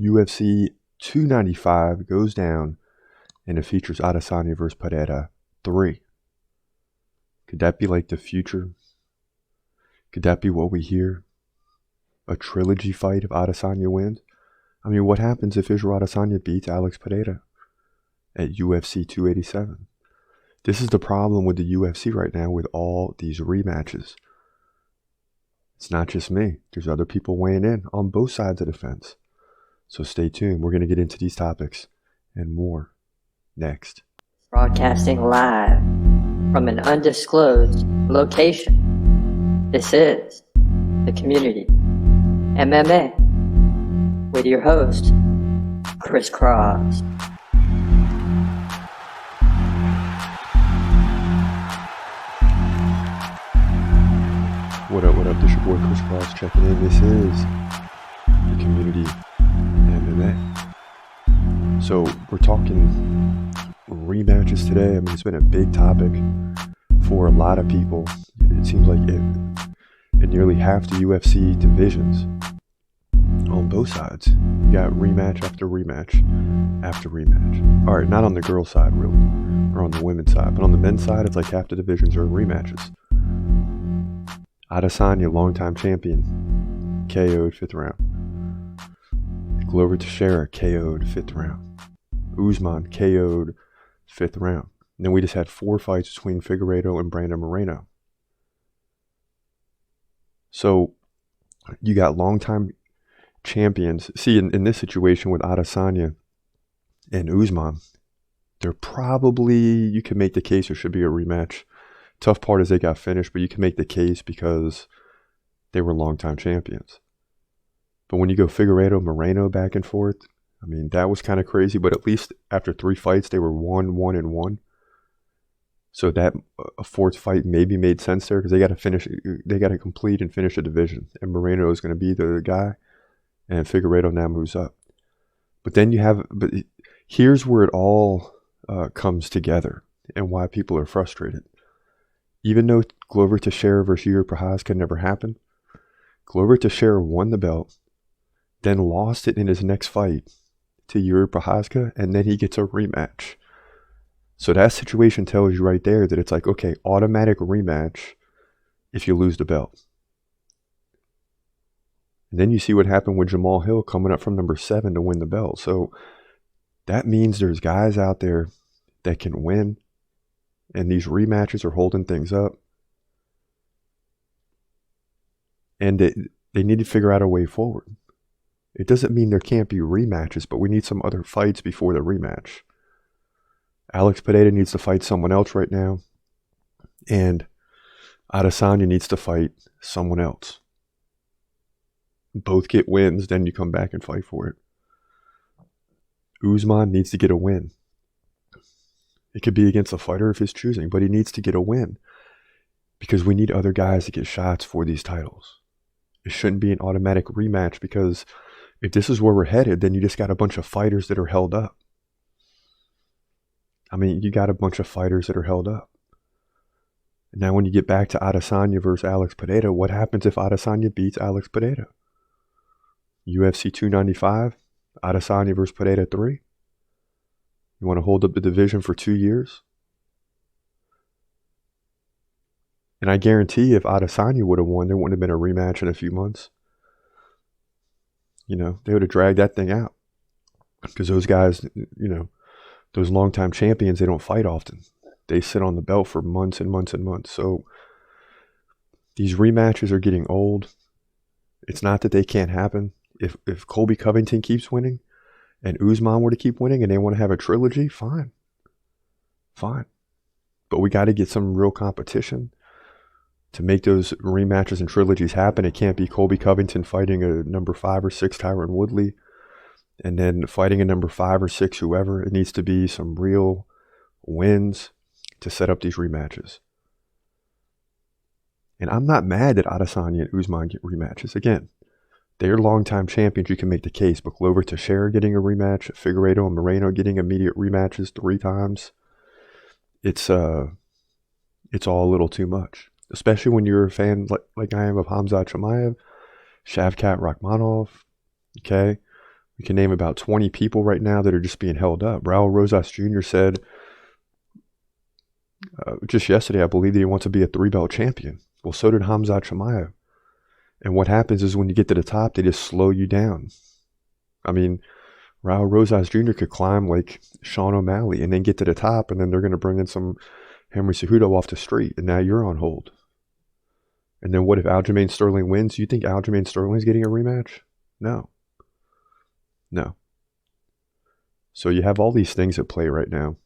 UFC 295 goes down, and it features Adesanya versus Pereira 3. Could that be like the future? Could that be what we hear? A trilogy fight if Adesanya wins? I mean, what happens if Israel Adesanya beats Alex Pereira at UFC 287? This is the problem with the UFC right now with all these rematches. It's not just me. There's other people weighing in on both sides of the fence. So stay tuned. We're going to get into these topics and more next. Broadcasting live from an undisclosed location. This is The Community MMA with your host, Chris Cross. What up? This your boy Chris Cross checking in. This is The Community MMA. So we're talking rematches today. I mean, it's been a big topic for a lot of people. It seems like in nearly half the UFC divisions on both sides, you got rematch after rematch after rematch. All right, not on the girls' side really, or on the women's side, but on the men's side, it's like half the divisions are rematches. Adesanya, longtime champion, KO'd 5th round. Glover Teixeira, KO'd 5th round. Usman, KO'd 5th round. And then we just had 4 fights between Figueiredo and Brandon Moreno. So you got longtime champions. See, in this situation with Adesanya and Usman, they're probably, you can make the case there should be a rematch. Tough part is they got finished, but you can make the case because they were longtime champions. But when you go Figueiredo, Moreno back and forth, I mean, that was kind of crazy, but at least after 3 fights, they were 1-1-1. So that a 4th fight maybe made sense there because they got to complete and finish a division. And Moreno is going to be the guy, and Figueiredo now moves up. But then but here's where it all comes together and why people are frustrated. Even though Glover Teixeira versus Yuri Prochazka never happened, Glover Teixeira won the belt, then lost it in his next fight to Yuri Prochazka, and then he gets a rematch. So that situation tells you right there that it's like, okay, automatic rematch if you lose the belt. And then you see what happened with Jamal Hill coming up from number 7 to win the belt. So that means there's guys out there that can win. And these rematches are holding things up. And they need to figure out a way forward. It doesn't mean there can't be rematches, but we need some other fights before the rematch. Alex Pereira needs to fight someone else right now. And Adesanya needs to fight someone else. Both get wins, then you come back and fight for it. Usman needs to get a win. It could be against a fighter of his choosing, but he needs to get a win because we need other guys to get shots for these titles. It shouldn't be an automatic rematch because if this is where we're headed, then you just got a bunch of fighters that are held up. I mean, you got a bunch of fighters that are held up. And now when you get back to Adesanya versus Alex Pereira, what happens if Adesanya beats Alex Pereira? UFC 295, Adesanya versus Pereira 3. You want to hold up the division for 2 years? And I guarantee if Adesanya would have won, there wouldn't have been a rematch in a few months. You know, they would have dragged that thing out. Because those guys, you know, those longtime champions, they don't fight often. They sit on the belt for months and months and months. So these rematches are getting old. It's not that they can't happen. If Colby Covington keeps winning, and Usman were to keep winning and they want to have a trilogy, fine. But we got to get some real competition to make those rematches and trilogies happen. It can't be Colby Covington fighting a number 5 or 6 Tyron Woodley and then fighting a number 5 or 6 whoever. It needs to be some real wins to set up these rematches. And I'm not mad that Adesanya and Usman get rematches. Again, they're longtime champions, you can make the case, but Glover Teixeira getting a rematch, Figueiredo and Moreno getting immediate rematches 3 times, it's all a little too much. Especially when you're a fan like I am of Hamzat Chimaev, Shavkat Rakhmonov, okay? We can name about 20 people right now that are just being held up. Raul Rosas Jr. said just yesterday, I believe, that he wants to be a 3-belt champion. Well, so did Khamzat Chimaev. And what happens is when you get to the top, they just slow you down. I mean, Raul Rosas Jr. could climb like Sean O'Malley and then get to the top, and then they're going to bring in some Henry Cejudo off the street, and now you're on hold. And then what if Aljamain Sterling wins? You think Aljamain Sterling's getting a rematch? No. So you have all these things at play right now,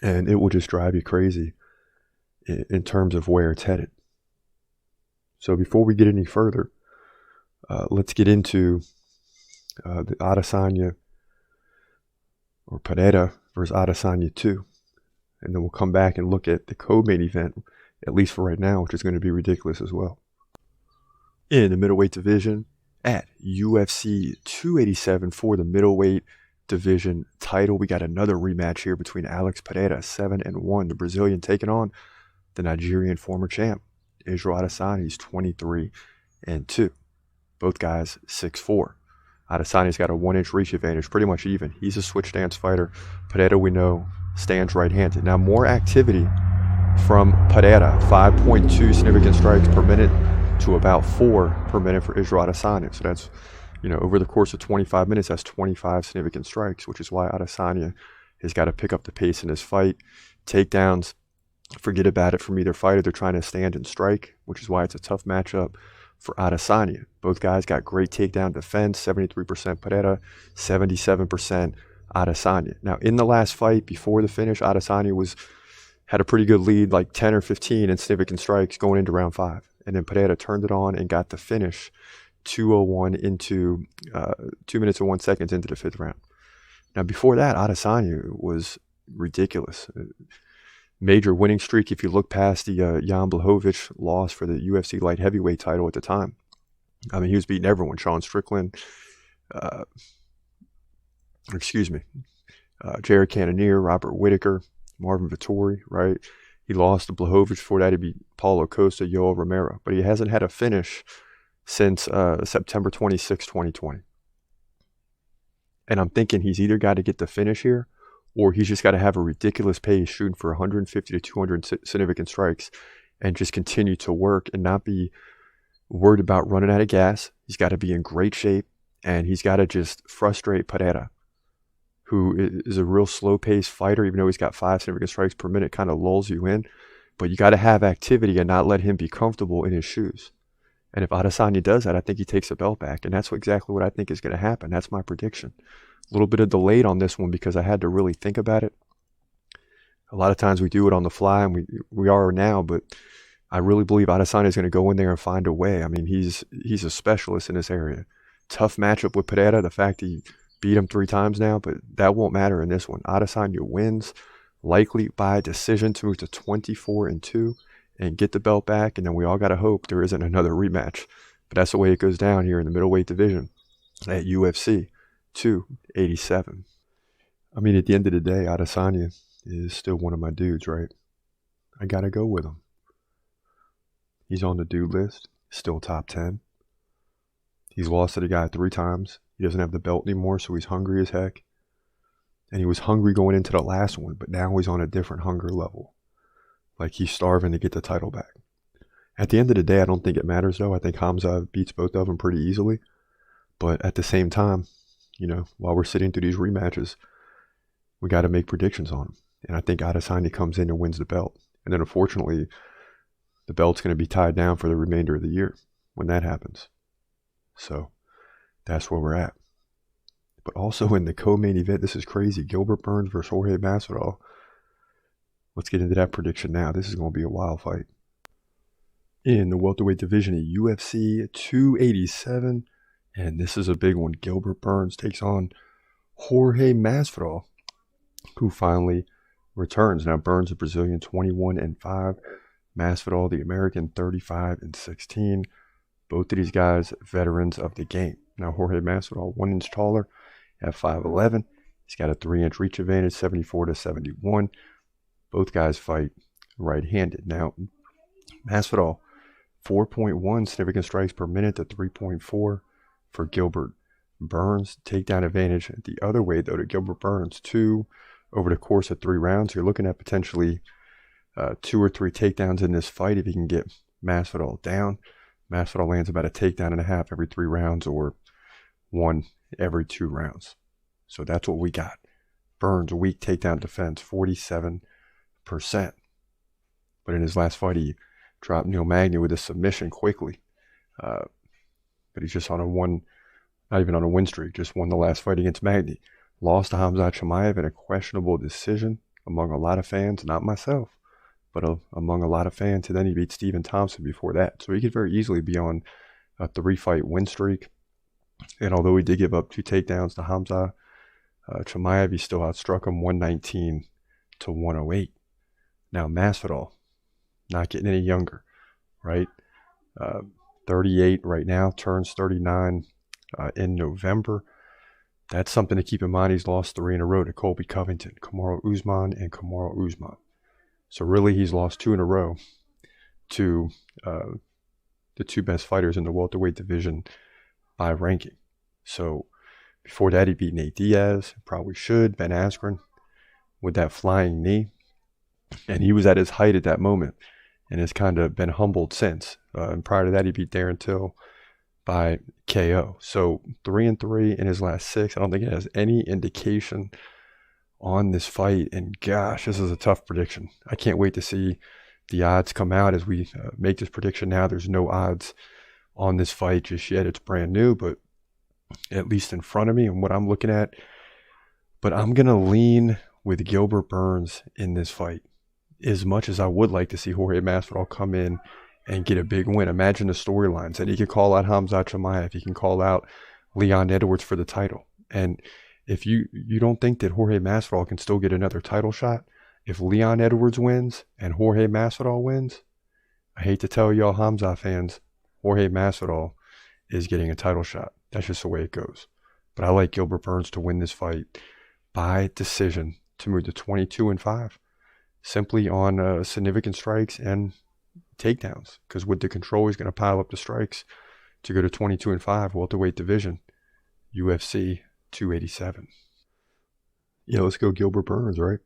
and it will just drive you crazy in terms of where it's headed. So before we get any further, let's get into the Adesanya or Pereira versus Adesanya 2. And then we'll come back and look at the co-main event, at least for right now, which is going to be ridiculous as well. In the middleweight division at UFC 287 for the middleweight division title, we got another rematch here between Alex Pereira, 7-1, the Brazilian, taking on the Nigerian former champ, Israel Adesanya. He's 23-2. Both guys 6'4". Adesanya's got a 1-inch reach advantage, pretty much even. He's a switch stance fighter. Pereira, we know, stands right-handed. Now, more activity from Pereira, 5.2 significant strikes per minute to about 4 per minute for Israel Adesanya. So that's, over the course of 25 minutes, that's 25 significant strikes, which is why Adesanya has got to pick up the pace in his fight. Takedowns, forget about it from either fighter. They're trying to stand and strike, which is why it's a tough matchup for Adesanya. Both guys got great takedown defense, 73% Pereira, 77% Adesanya. Now, in the last fight, before the finish, Adesanya had a pretty good lead, like 10 or 15 in significant strikes going into round 5. And then Pereira turned it on and got the finish, 2:01 into 2 minutes and 1 second into the 5th round. Now, before that, Adesanya was ridiculous. Major winning streak if you look past the Jan Blachowicz loss for the UFC light heavyweight title at the time. I mean, he was beating everyone. Sean Strickland, Jared Cannonier, Robert Whittaker, Marvin Vettori, right? He lost to Blachowicz. Before that, he beat Paulo Costa, Yoel Romero. But he hasn't had a finish since September 26, 2020. And I'm thinking he's either got to get the finish here, or he's just got to have a ridiculous pace, shooting for 150 to 200 significant strikes, and just continue to work and not be worried about running out of gas. He's got to be in great shape, and he's got to just frustrate Pereira, who is a real slow-paced fighter. Even though he's got 5 significant strikes per minute, kind of lulls you in. But you got to have activity and not let him be comfortable in his shoes. And if Adesanya does that, I think he takes the belt back. And that's exactly what I think is going to happen. That's my prediction. A little bit of delayed on this one because I had to really think about it. A lot of times we do it on the fly, and we are now, but I really believe Adesanya is going to go in there and find a way. I mean, he's a specialist in this area. Tough matchup with Pereira, the fact he beat him 3 times now, but that won't matter in this one. Adesanya wins, likely by decision, to move to 24-2 and get the belt back, and then we all got to hope there isn't another rematch. But that's the way it goes down here in the middleweight division at UFC 287. I mean, at the end of the day, Adesanya is still one of my dudes, right? I got to go with him. He's on the dude list, still top 10. He's lost to the guy 3 times. He doesn't have the belt anymore, so he's hungry as heck. And he was hungry going into the last one, but now he's on a different hunger level. Like, he's starving to get the title back. At the end of the day, I don't think it matters, though. I think Khamzat beats both of them pretty easily. But at the same time, while we're sitting through these rematches, we got to make predictions on them. And I think Adesanya comes in and wins the belt. And then, unfortunately, the belt's going to be tied down for the remainder of the year when that happens. So that's where we're at. But also in the co-main event, this is crazy. Gilbert Burns versus Jorge Masvidal. Let's get into that prediction now. This is going to be a wild fight. In the welterweight division at UFC 287, and this is a big one. Gilbert Burns takes on Jorge Masvidal, who finally returns. Now, Burns, a Brazilian, 21-5. Masvidal, the American, 35-16. Both of these guys, veterans of the game. Now, Jorge Masvidal, 1 inch taller at 5'11". He's got a 3-inch reach advantage, 74-71. Both guys fight right-handed. Now, Masvidal, 4.1 significant strikes per minute to 3.4 for Gilbert Burns takedown advantage the other way, though, to Gilbert Burns. 2 over the course of 3 rounds. You're looking at potentially 2 or 3 takedowns in this fight if he can get Masvidal down. Masvidal lands about a takedown and a half every 3 rounds, or 1 every 2 rounds. So that's what we got. Burns, weak takedown defense, 47%. But in his last fight, he dropped Neil Magny with a submission quickly. But he's just on a not even on a win streak, just won the last fight against Magny. Lost to Khamzat Chimaev in a questionable decision among a lot of fans, not myself, but among a lot of fans. And then he beat Stephen Thompson before that. So he could very easily be on a 3-fight win streak. And although he did give up 2 takedowns to Khamzat Chimaev, he still outstruck him 119 to 108. Now Masvidal, not getting any younger, right? 38 right now, turns 39 in November. That's something to keep in mind. He's lost 3 in a row to Colby Covington, Kamaru Usman, and Kamaru Usman. So really, he's lost 2 in a row to the 2 best fighters in the welterweight division by ranking. So before that, he beat Nate Diaz, probably should, Ben Askren, with that flying knee. And he was at his height at that moment and has kind of been humbled since. And prior to that, he beat Darren Till by KO. So 3-3 in his last 6. I don't think it has any indication on this fight. And gosh, this is a tough prediction. I can't wait to see the odds come out as we make this prediction now. There's no odds on this fight just yet. It's brand new, but at least in front of me and what I'm looking at. But I'm going to lean with Gilbert Burns in this fight, as much as I would like to see Jorge Masvidal come in and get a big win. Imagine the storylines. And he could call out Khamzat Chimaev. He can call out Leon Edwards for the title. And if you don't think that Jorge Masvidal can still get another title shot, if Leon Edwards wins and Jorge Masvidal wins, I hate to tell y'all Khamzat fans, Jorge Masvidal is getting a title shot. That's just the way it goes. But I like Gilbert Burns to win this fight by decision to move to 22-5, simply on significant strikes and takedowns. Because with the control, he's going to pile up the strikes to go to 22-5, welterweight division, UFC 287. Yeah, let's go Gilbert Burns, right?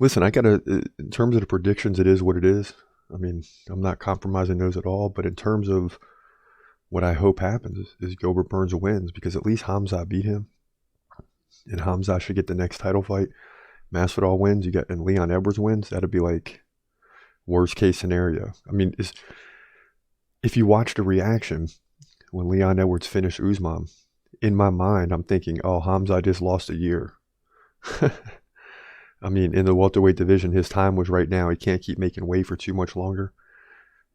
Listen, in terms of the predictions, it is what it is. I mean, I'm not compromising those at all, but in terms of what I hope happens is Gilbert Burns wins, because at least Khamzat beat him, and Khamzat should get the next title fight. Masvidal wins, and Leon Edwards wins. That'd be like worst case scenario. I mean, if you watch the reaction when Leon Edwards finished Usman, in my mind, I'm thinking, oh, Khamzat just lost a year. I mean, in the welterweight division, his time was right now. He can't keep making weight for too much longer.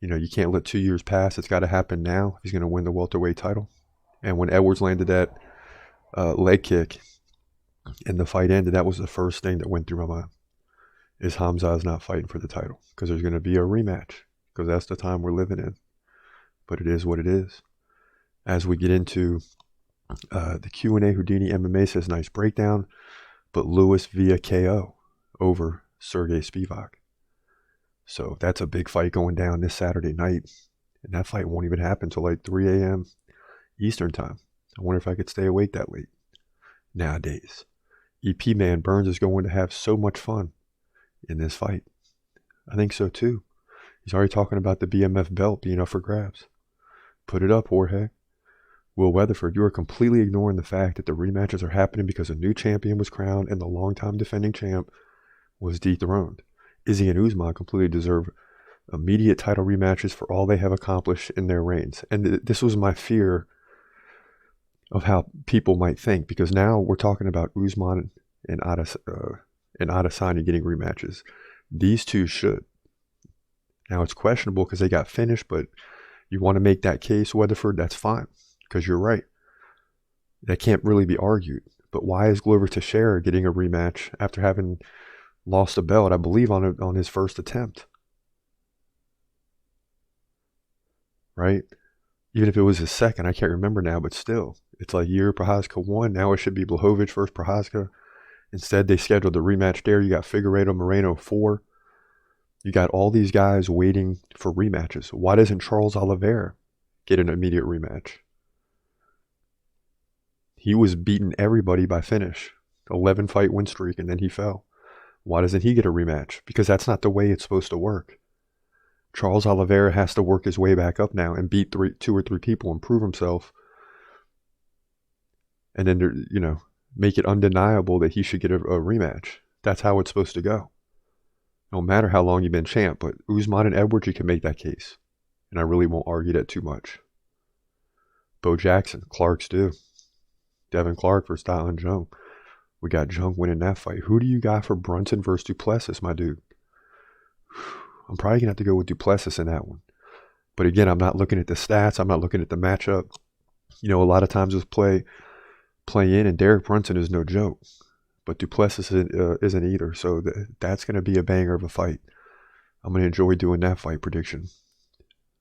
You know, you can't let 2 years pass. It's got to happen now if he's going to win the welterweight title. And when Edwards landed that leg kick and the fight ended, that was the first thing that went through my mind, is Khamzat's not fighting for the title, because there's going to be a rematch, because that's the time we're living in. But it is what it is. As we get into the Q&A, Houdini MMA says, nice breakdown, but Lewis via KO over Sergey Spivak. So that's a big fight going down this Saturday night. And that fight won't even happen until like 3 a.m. Eastern time. I wonder if I could stay awake that late nowadays. EP Man, Burns is going to have so much fun in this fight. I think so too. He's already talking about the BMF belt being up for grabs. Put it up, Jorge. Will Weatherford, you are completely ignoring the fact that the rematches are happening because a new champion was crowned and the longtime defending champ was dethroned. Izzy and Usman completely deserve immediate title rematches for all they have accomplished in their reigns. And this was my fear of how people might think, because now we're talking about Usman and Adesanya getting rematches. These two should. Now it's questionable because they got finished, but you want to make that case, Weatherford, that's fine, because you're right. That can't really be argued. But why is Glover Teixeira getting a rematch after having lost a belt, I believe, on his first attempt? Right? Even if it was his second, I can't remember now, but still. It's like Yuri Prochazka won. Now it should be Blachowicz versus Prochazka. Instead, they scheduled the rematch there. You got Figueiredo Moreno 4. You got all these guys waiting for rematches. Why doesn't Charles Oliveira get an immediate rematch? He was beating everybody by finish. 11 fight win streak, and then he fell. Why doesn't he get a rematch? Because that's not the way it's supposed to work. Charles Oliveira has to work his way back up now and beat two or three people and prove himself. And then, make it undeniable that he should get a rematch. That's how it's supposed to go. No matter how long you've been champ, but Usman and Edwards, you can make that case. And I really won't argue that too much. Bo Jackson, Clark's due. Devin Clark versus Dylan Jung. We got Jung winning that fight. Who do you got for Brunson versus Duplessis, my dude? I'm probably going to have to go with Duplessis in that one. But again, I'm not looking at the stats. I'm not looking at the matchup. A lot of times with play in, and Derek Brunson is no joke. But Duplessis isn't either. So that's going to be a banger of a fight. I'm going to enjoy doing that fight prediction.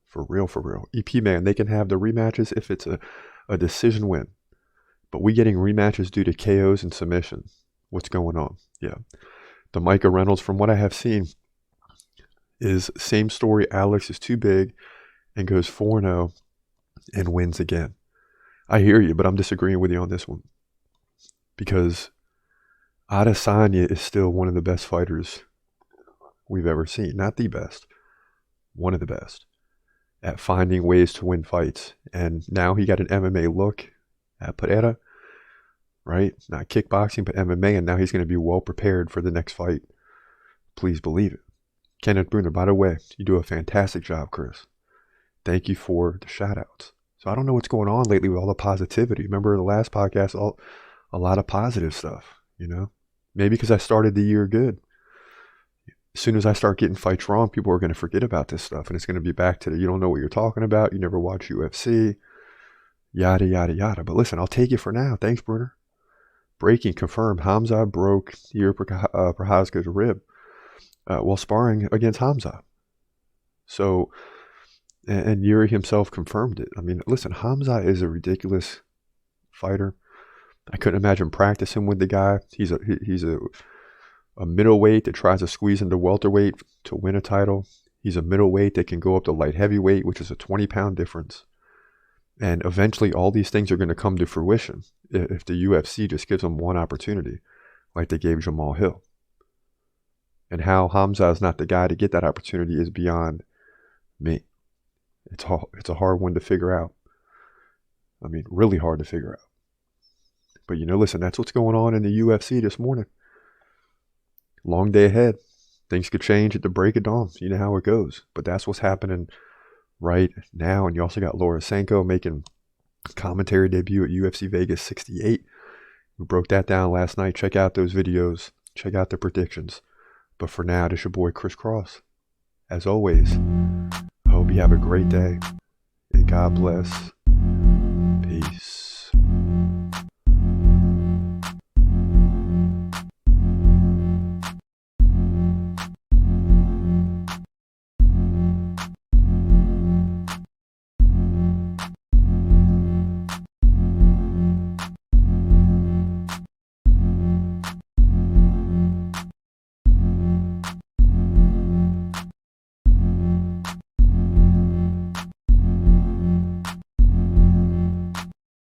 For real, for real. EP, man, they can have the rematches if it's a decision win. But we getting rematches due to KOs and submissions. What's going on? Yeah. The Micah Reynolds, from what I have seen, is same story. Alex is too big and goes 4-0 and wins again. I hear you, but I'm disagreeing with you on this one. Because Adesanya is still one of the best fighters we've ever seen. Not the best. One of the best. At finding ways to win fights. And now he got an MMA look at Pereira, right? Not kickboxing, but MMA, and now he's going to be well prepared for the next fight. Please believe it. Kenneth Bruner, by the way, you do a fantastic job, Chris. Thank you for the shout-outs. So I don't know what's going on lately with all the positivity. Remember the last podcast, a lot of positive stuff, Maybe because I started the year good. As soon as I start getting fights wrong, people are going to forget about this stuff, and it's going to be back to you don't know what you're talking about, you never watch UFC, yada, yada, yada. But listen, I'll take it for now. Thanks, Bruner. Breaking confirmed. Hamza broke Yuri Prochazka's rib while sparring against Hamza. So, and Yuri himself confirmed it. I mean, listen, Hamza is a ridiculous fighter. I couldn't imagine practicing with the guy. He's a middleweight that tries to squeeze into welterweight to win a title. He's a middleweight that can go up to light heavyweight, which is a 20-pound difference. And eventually all these things are going to come to fruition if the UFC just gives him one opportunity, like they gave Jamal Hill. And how Hamza is not the guy to get that opportunity is beyond me. It's a hard one to figure out. I mean, really hard to figure out. But listen, that's what's going on in the UFC this morning. Long day ahead. Things could change at the break of dawn. You know how it goes. But that's what's happening right now. And you also got Laura Sanko making commentary debut at UFC Vegas 68. We broke that down last night. Check out those videos. Check out the predictions. But for now, this is your boy Chris Cross. As always, I hope you have a great day. And God bless